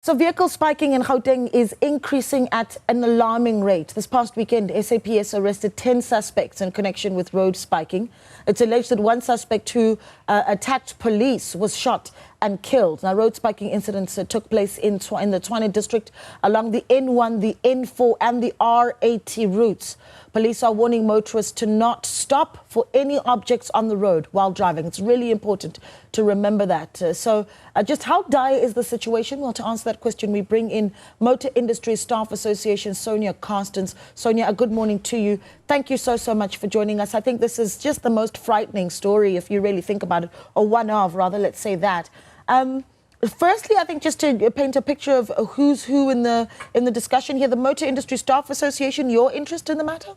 So vehicle spiking in Gauteng is increasing at an alarming rate. This past weekend, SAPS arrested 10 suspects in connection with road spiking. It's alleged that one suspect who attacked police was shot and killed. Now, road spiking incidents took place in the Tshwane district along the N1, the N4 and the R80 routes. Police are warning motorists to not stop for any objects on the road while driving. It's really important to remember that. Just how dire is the situation? Well, to answer that question, we bring in Motor Industry Staff Association Sonja Carstens. Sonja, a good morning to you. Thank you so much for joining us. I think this is just the most frightening story, if you really think about it, or one of, rather, let's say that. Firstly, I think just to paint a picture of who's who in the discussion here, the Motor Industry Staff Association, your interest in the matter?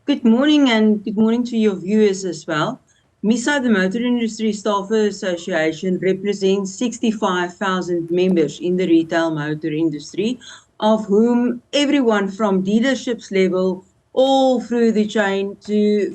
Good morning, and good morning to your viewers as well. MISA, the Motor Industry Staff Association, represents 65,000 members in the retail motor industry, of whom everyone from dealerships level all through the chain to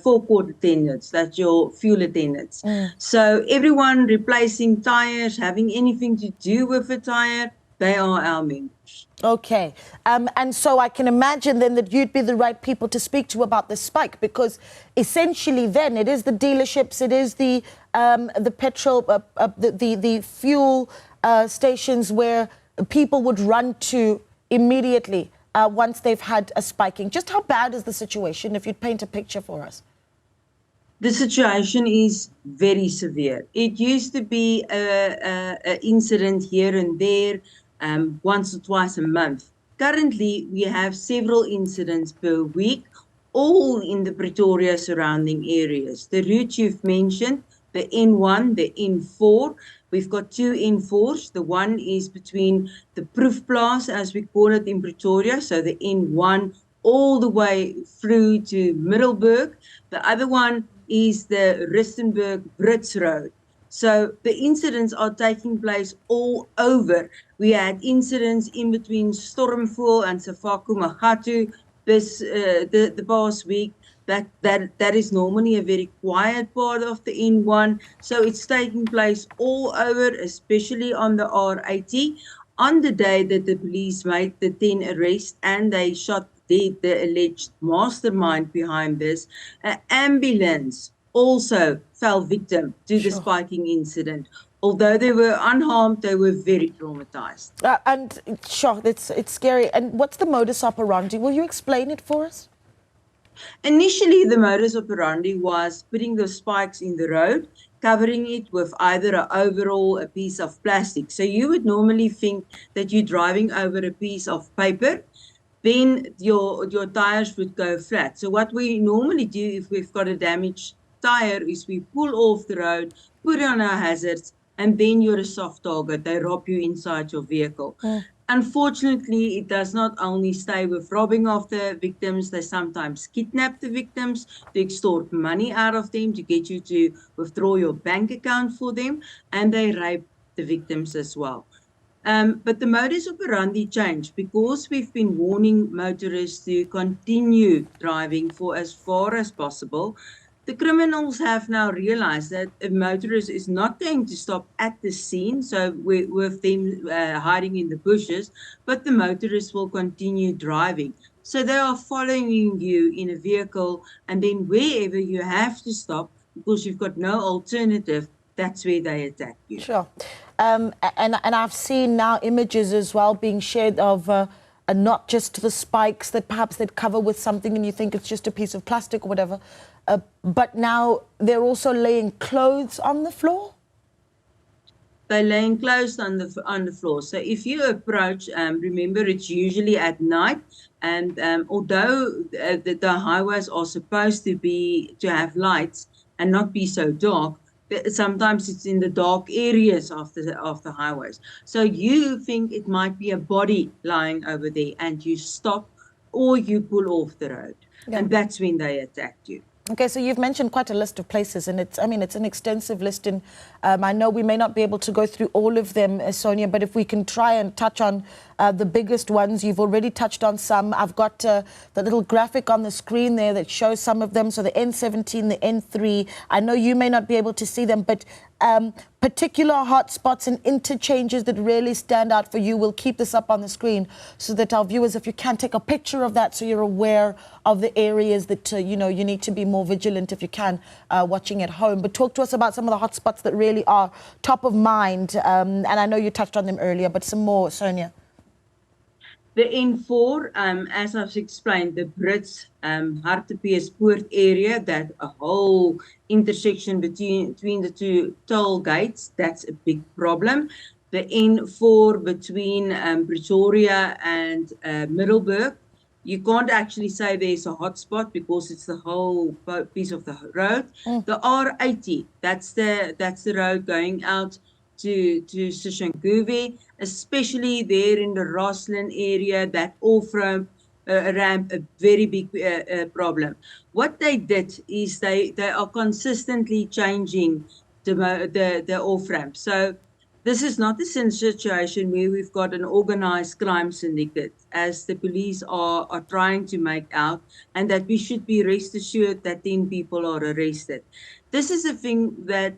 forecourt attendants, that's your fuel attendants. So everyone replacing tires, having anything to do with a tire, they are our members. Okay. And so I can imagine then that you'd be the right people to speak to about this spike, because essentially then it is the dealerships, it is the petrol, the fuel stations where people would run to immediately once they've had a spiking. Just how bad is the situation, if you'd paint a picture for us? The situation is very severe. It used to be an incident here and there, once or twice a month. Currently, we have several incidents per week, all in the Pretoria surrounding areas. The route you've mentioned, the N1, the N4, we've got two N4s. The one is between the Proefplaas, as we call it in Pretoria, so the N1 all the way through to Middelburg. The other one is the Rustenburg-Brits Road. So the incidents are taking place all over. We had incidents in between Stormfoel and Safaku-Magatu the past week. That is normally a very quiet part of the N1. So it's taking place all over, especially on the R80. On the day that the police made the 10 arrests and they shot the alleged mastermind behind this, an ambulance also fell victim to the spiking incident. Although they were unharmed, they were very traumatized. And sure, it's scary. And what's the modus operandi? Will you explain it for us? Initially, the modus operandi was putting the spikes in the road, covering it with either an overall, a piece of plastic. So you would normally think that you're driving over a piece of paper, then your tires would go flat. So what we normally do if we've got a damaged tire is we pull off the road, put on our hazards, and then you're a soft target. They rob you inside your vehicle. Unfortunately, it does not only stay with robbing of the victims, they sometimes kidnap the victims to extort money out of them, to get you to withdraw your bank account for them, and they rape the victims as well. But the modus operandi changed because we've been warning motorists to continue driving for as far as possible. The criminals have now realized that a motorist is not going to stop at the scene, so with them hiding in the bushes, but the motorist will continue driving. So they are following you in a vehicle, and then wherever you have to stop, because you've got no alternative, that's where they attack you. Sure. And I've seen now images as well being shared of not just the spikes that perhaps they'd cover with something and you think it's just a piece of plastic or whatever, but now they're also laying clothes on the floor? They're laying clothes on the floor. So if you approach, remember it's usually at night, and although the highways are supposed to have lights and not be so dark, sometimes it's in the dark areas of the highways. So you think it might be a body lying over there, and you stop or you pull off the road, and that's when they attack you. Okay, so you've mentioned quite a list of places, and it's an extensive list, and I know we may not be able to go through all of them, Sonja, but if we can try and touch on the biggest ones. You've already touched on some. I've got the little graphic on the screen there that shows some of them. So the N17, the N3. I know you may not be able to see them, but particular hotspots and interchanges that really stand out for you. We'll keep this up on the screen so that our viewers, if you can, take a picture of that so you're aware of the areas that, you know, you need to be more vigilant if you can, watching at home. But talk to us about some of the hotspots that really are top of mind. And I know you touched on them earlier, but some more, Sonja. The N4, as I've explained, the Brits, Hartbeespoort area, that a whole intersection between the two toll gates, that's a big problem. The N4 between Pretoria and Middelburg, you can't actually say there's a hotspot because it's the whole piece of the road. The R80, that's the road going out to Soshanguve, especially there in the Roslyn area, that off-ramp, a very big problem. What they did is they are consistently changing the off-ramp. So this is not the same situation where we've got an organized crime syndicate, as the police are trying to make out, and that we should be rest assured that 10 people are arrested. This is a thing that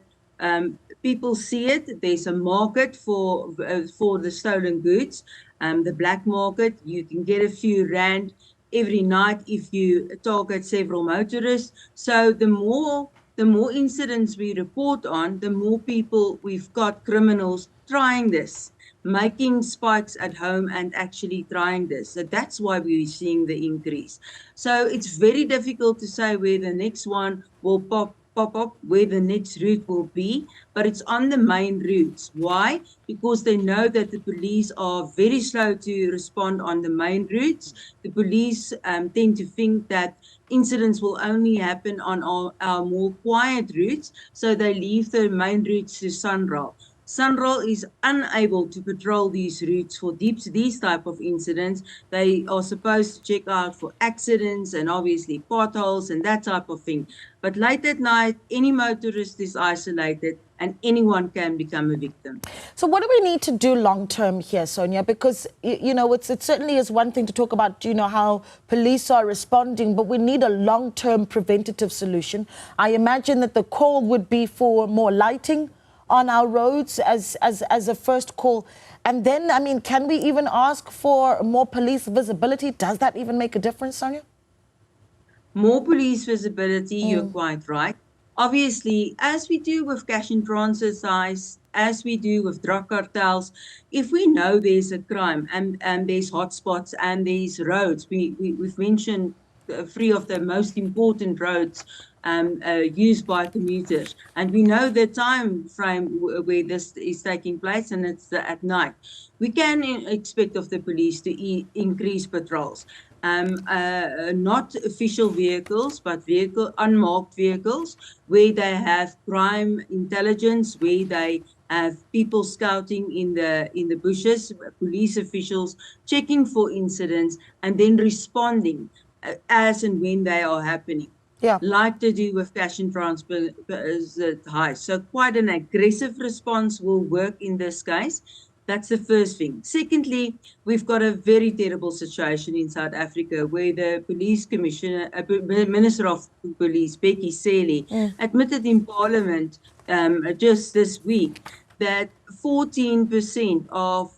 people see it. There's a market for the stolen goods, the black market. You can get a few rand every night if you target several motorists. So the more incidents we report on, the more people we've got, criminals trying this, making spikes at home and actually trying this. So that's why we're seeing the increase. So it's very difficult to say where the next one will pop up, where the next route will be, but it's on the main routes. Why? Because they know that the police are very slow to respond on the main routes. The police tend to think that incidents will only happen on our more quiet routes, so they leave the main routes to SANRAL. SANRAL is unable to patrol these routes for these type of incidents. They are supposed to check out for accidents and obviously potholes and that type of thing. But late at night, any motorist is isolated and anyone can become a victim. So what do we need to do long term here, Sonja? Because, you know, it certainly is one thing to talk about, you know, how police are responding, but we need a long term preventative solution. I imagine that the call would be for more lighting on our roads as a first call. And then, I mean, can we even ask for more police visibility? Does that even make a difference, Sonja? More police visibility, you're quite right. Obviously, as we do with cash in transit size, as we do with drug cartels, if we know there's a crime and there's hotspots and there's roads, we've mentioned three of the most important roads used by commuters, and we know the time frame where this is taking place, and it's at night. We can expect of the police to increase patrols. Not official vehicles, but unmarked vehicles, where they have crime intelligence, where they have people scouting in the bushes, police officials checking for incidents, and then responding as and when they are happening. Yeah. Like to do with cash and transport high. So quite an aggressive response will work in this case. That's the first thing. Secondly, we've got a very terrible situation in South Africa where the police commissioner, Minister of Police, Becky Cele, admitted in Parliament just this week that 14% of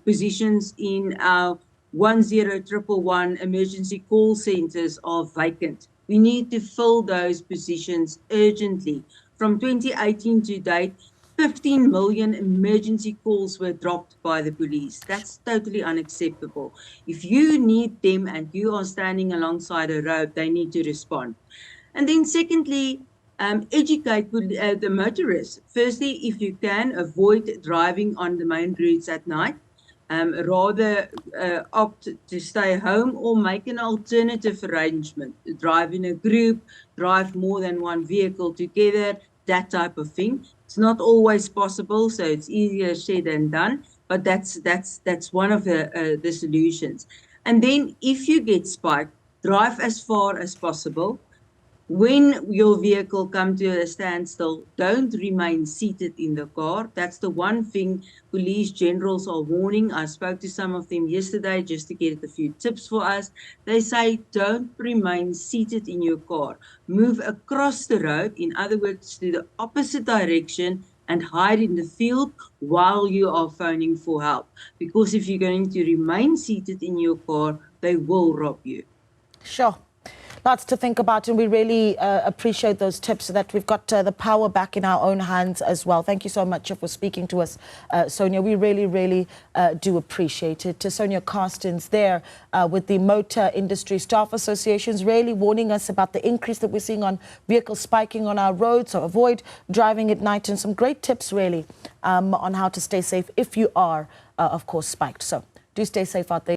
positions in our 10111 emergency call centers are vacant. We need to fill those positions urgently. From 2018 to date, 15 million emergency calls were dropped by the police. That's totally unacceptable. If you need them and you are standing alongside a road, they need to respond. And then secondly, educate the motorists. Firstly, if you can, avoid driving on the main routes at night. Rather opt to stay home or make an alternative arrangement. Drive in a group, drive more than one vehicle together, that type of thing. It's not always possible, so it's easier said than done, but that's one of the solutions. And then if you get spiked, drive as far as possible. When your vehicle come to a standstill, don't remain seated in the car. That's the one thing police generals are warning. I spoke to some of them yesterday just to get a few tips for us. They say don't remain seated in your car. Move across the road, in other words, to the opposite direction and hide in the field while you are phoning for help. Because if you're going to remain seated in your car, they will rob you. Sure. Lots to think about, and we really appreciate those tips so that we've got the power back in our own hands as well. Thank you so much for speaking to us, Sonja. We really do appreciate it. To Sonja Carstens there with the Motor Industry Staff Associations, really warning us about the increase that we're seeing on vehicles spiking on our roads, so avoid driving at night, and some great tips really on how to stay safe if you are, of course, spiked. So do stay safe out there.